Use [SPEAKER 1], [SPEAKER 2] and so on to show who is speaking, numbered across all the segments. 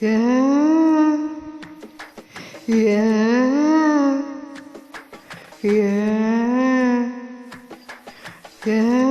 [SPEAKER 1] يا يا يا يا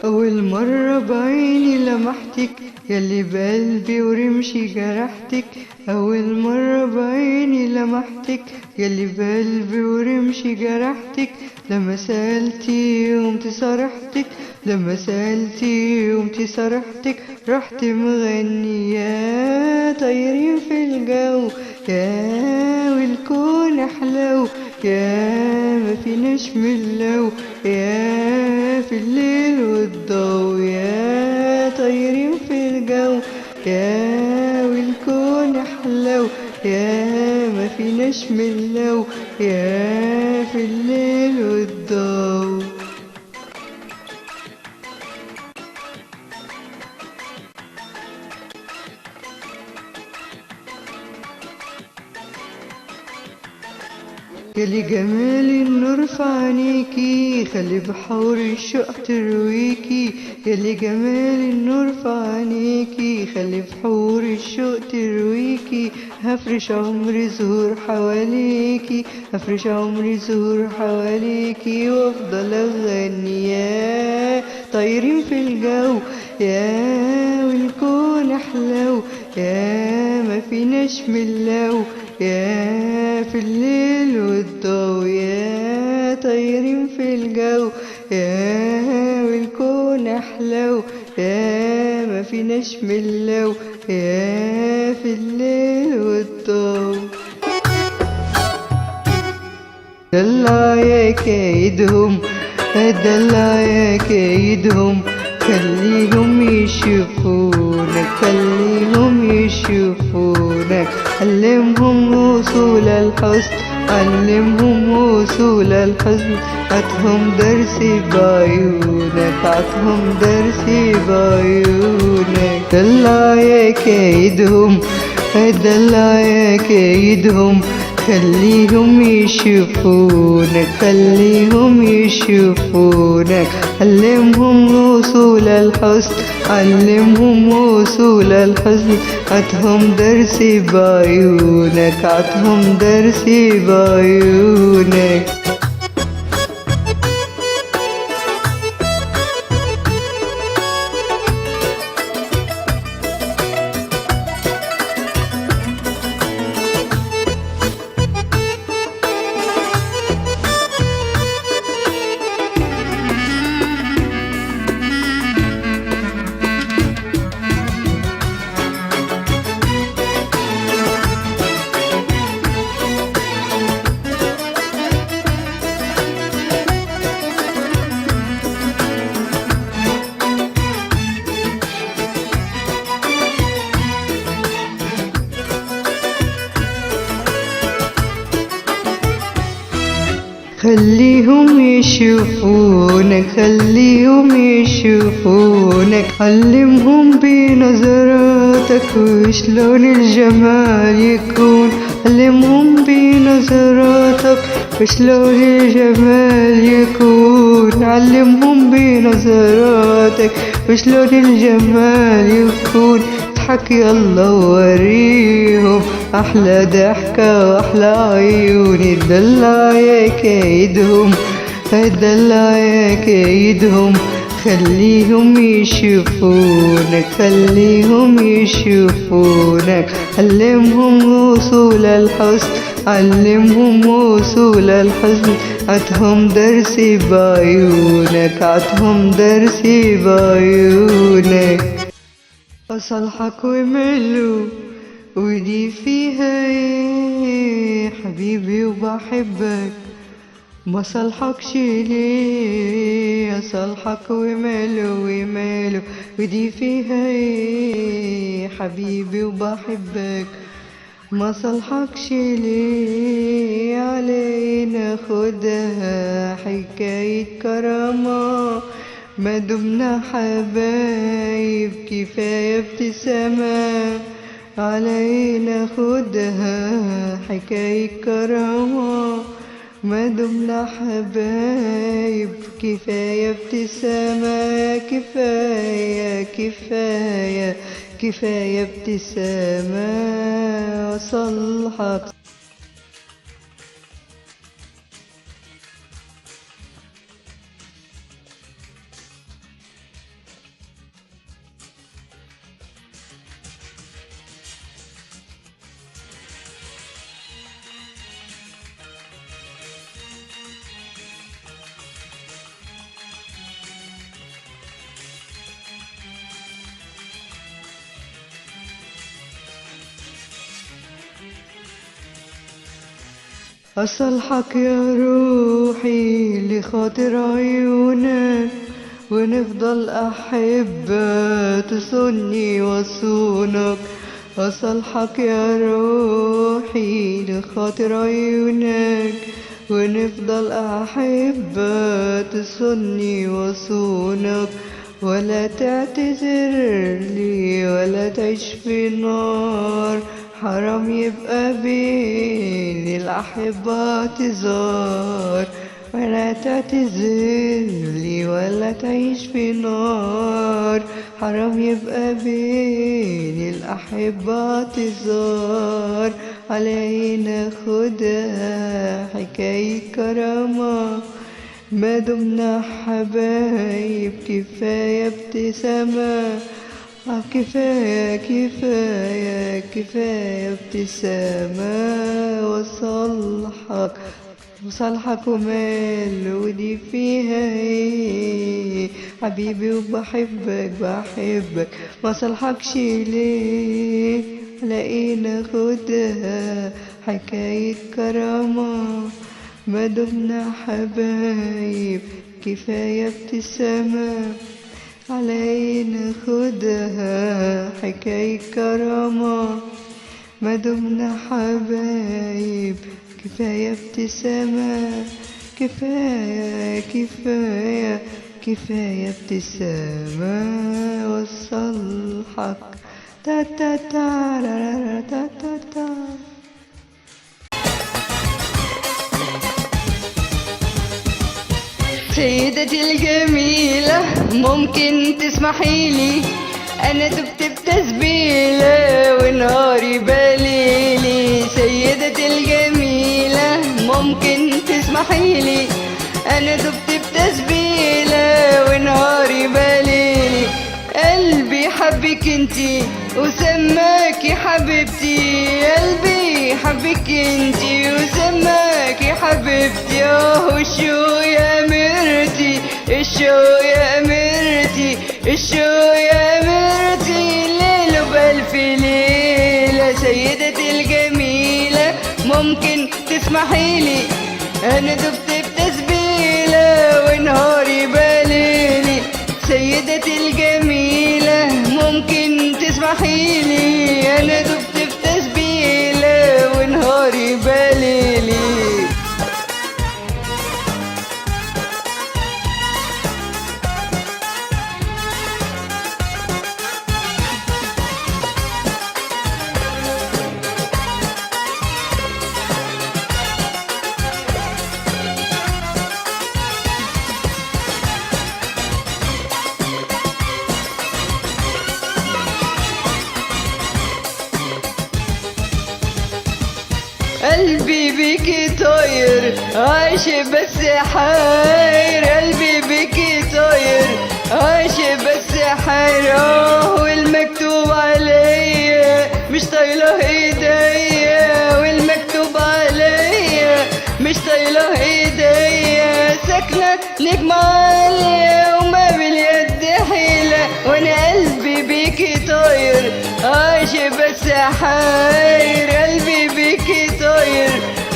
[SPEAKER 1] أول مرة بعيني لمحتك ياللي بقلبي ورمشي جرحتك. أول مرة بعيني لمحتك ياللي بقلبي ورمشي جرحتك. لما سألتي قمت صرحتك، لما سألتي قمت صرحتك. رحت مغنية طايرين في الجو، يا والكون حلو، يا ما فيناش ملو، يا في الليل والضو، يا طايرين في الجو، يا والكون حلو، يا ما فيناش ملو، يا في الليل والضو. ياللي جمال النور في عينيكي خلي بحور الشوق ترويكي. ياللي جمال النور في عينيكي خلي بحور الشوق ترويكي. هفرش عمري زهور حواليكي، هفرش عمري زهور حواليكي، وافضل اغني يا طايرين في الجو، يا والكون حلو، يا ما فيناش ملو، يا في الليل والضو، يا طايرين في الجو، يا والكون حلو، يا ما فيناش ملو، يا في الليل والضو. دلع يا كيدهم، دلع يا كيدهم، خليهم يشوفونك، خليهم يشوفونك. علمهم وصول الحزن، علمهم وصول الحزن، عطهم درس بعيونك، عطهم درس بعيونك. دلع يا كيدهم، دلع يا كيدهم، خليهم يشوفونك، خليهم يشوفونك. علمهم وصول الحزن، علمهم وصول الحزن، عطهم درس بعيونك، عطهم درس بعيونك. خليهم يشوفونك، خليهم يشوفونك. علمهم بنظراتك وشلون الجمال يكون، علمهم بنظراتك وشلون الجمال يكون. علمهم بنظراتك وشلون الجمال يكون. اضحك يلا وريهم احلى ضحكة واحلى عيون. دلع يا كيدهم، دلع يا كيدهم، خليهم يشوفونك، خليهم يشوفونك. علمهم وصول الحزن، علمهم وصول الحزن، عطهم درس بعيونك، عطهم درس بعيونك. أصالحك وملو ودي فيها ايه حبيبي وبحبك، ما صالحكش ليه. أصالحك وماله وماله ودي فيها ايه حبيبي وبحبك، ما صالحكش ليه. علينا خدها حكاية كرامة، ما دمنا حبايب كفاية ابتسامة. علينا خدها حكاية كرامة، ما دمنا حبايب كفاية ابتسامة، كفاية كفاية كفاية ابتسامة وصلحك. أصلحك يا روحي لخاطر عيونك، ونفضل أحبة تصوني وصونك. أصلحك يا روحي لخاطر عيونك، ونفضل أحبة تصوني وصونك. ولا تعتذر لي ولا تعيش في نار، حرام يبقى بين الأحبة اعتذار. ولا تعتذر لي ولا تعيش في نار، حرام يبقى بين الأحبة اعتذار. علينا خدها حكاية كرامة، ما دمنا حبايب كفاية ابتسامة. كفاية كفاية كفاية ابتسامة وصلحك. وصلحك ومال ودي فيها ايه حبيبي، وبحبك بحبك ما صلحكش ليه. لقينا خدها حكاية كرامة، ما دمنا حبايب كفاية ابتسامة. علينا خدها حكاية كرامة، ما دمنا حبايب كفاية ابتسامة. كفاية كفاية كفاية ابتسامة وصلحك. تا تا تا را تا تا تا. سيدتي الجميلة ممكن تسمحيلي، أنا دبت بتسبيلة ونهاري بليلي. سيدتي الجميلة ممكن تسمحيلي، أنا دبت بتسبيلة ونهاري بليلي. قلبي حبك انتي وسماكي حبيبتي، قلبي حبك انتي وسماكي حبيبتي. الشو يا مرتي الشو يا مرتي الشو يا مرتي، ليل بألف ليلة. سيدتي الجميلة ممكن تسمحيلي، أنا دبت بتسبيلة ونهاري بليلي. سيدتي الجميلة ممكن تسمحيلي، أنا دبت بتسبيلة ونهاري بليلي. قلبي بيكي طاير عايش بس حاير، قلبي بيكي طاير عايش بس حاير. والمكتوب عليا مش طايله ايديا، والمكتوب عليا مش طايله ايديا. ساكنة نجمة عالية وما باليد حيلة، وانا قلبي بيكي طاير عايش بس حاير. قلبي بيكي طاير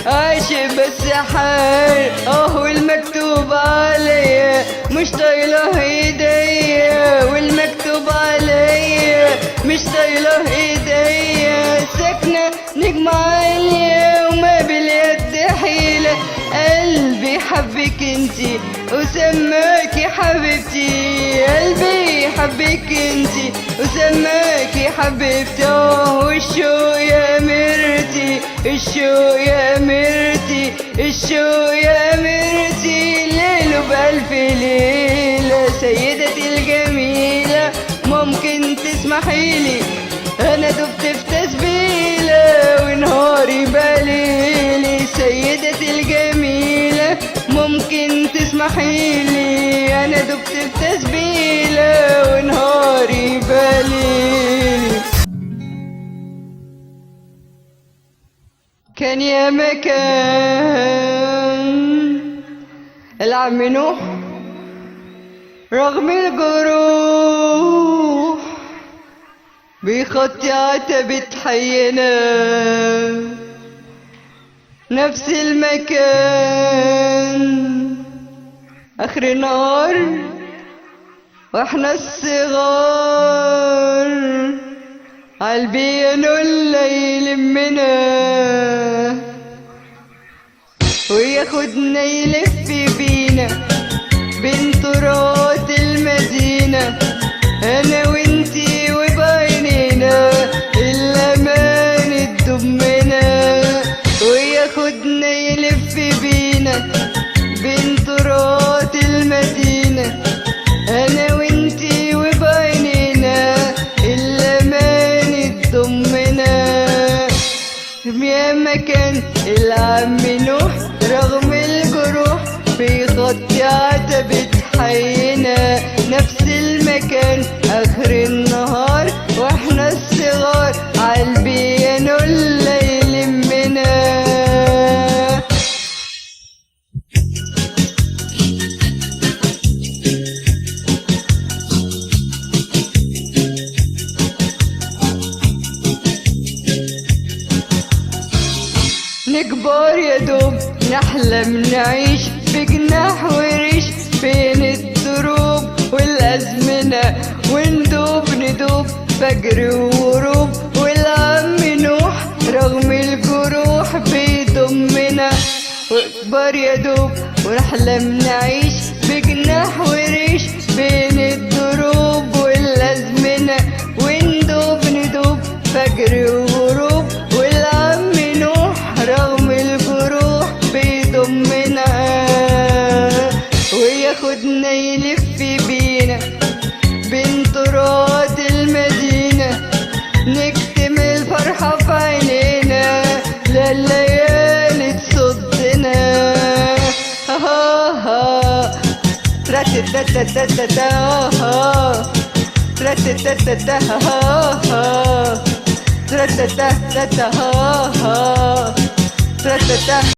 [SPEAKER 1] عايش بس حاير. والمكتوب عليا مش طايله ايديا، والمكتوب عليا مش طايله ايديا. ساكنة نجمة عالية وما باليد حيلة، قلبي حبك انتي وسماكي حبيبتي، قلبي حبك انتي وسماكي حبيبته، والشوق يا مرتي الشوق يا مرتي الشوق يا مرتي، ليله بألف ليلة. سيدتي الجميلة ممكن تسمحيلي أنا دبت في تسبيلة ونهاري بليلي. سيدتي الجميلة ممكن تسمحيلي أنا دبت في تسبيلة ونهاري بليلي. كان يا مكان العم نوح رغم الجروح بيخطي عتبة حينا، نفس المكان آخر النهار واحنا الصغار عالبيانو اللي يلمنا وياخدنا يلف بينا بين طرقات المدينة، أنا وإنتي وبعينينا الأمان تضمنا، وياخدنا يلف بينا بين طرقات المدينة، أنا وإنتي وبعينينا الأمان تضمنا. يا مكان العم نوح رغم الجروح بيغطي عتبة حينا، نفس المكان آخر النهار واحنا الصغار عالبيانو اللي يلمنا. نكبر يا دوب نحلم نعيش بجناح وريش بين الدروب والأزمنة، وندوب فجر وغروب، والعم نوح رغم الجروح بيضمنا. واكبر يا دوب ونحلم نعيش بجناح وريش بين الدروب والأزمنة، وندوب فجر وغروب، والعم نوح رغم الجروح بيضمنا وياخدنا يلف بينا بين طرقات المدينة، نكتم الفرحة في عينينا لا الليالي تصدنا. ها ها تراتتتتتا ها تراتتتتا ها ها تراتتتتا ها ها تراتتا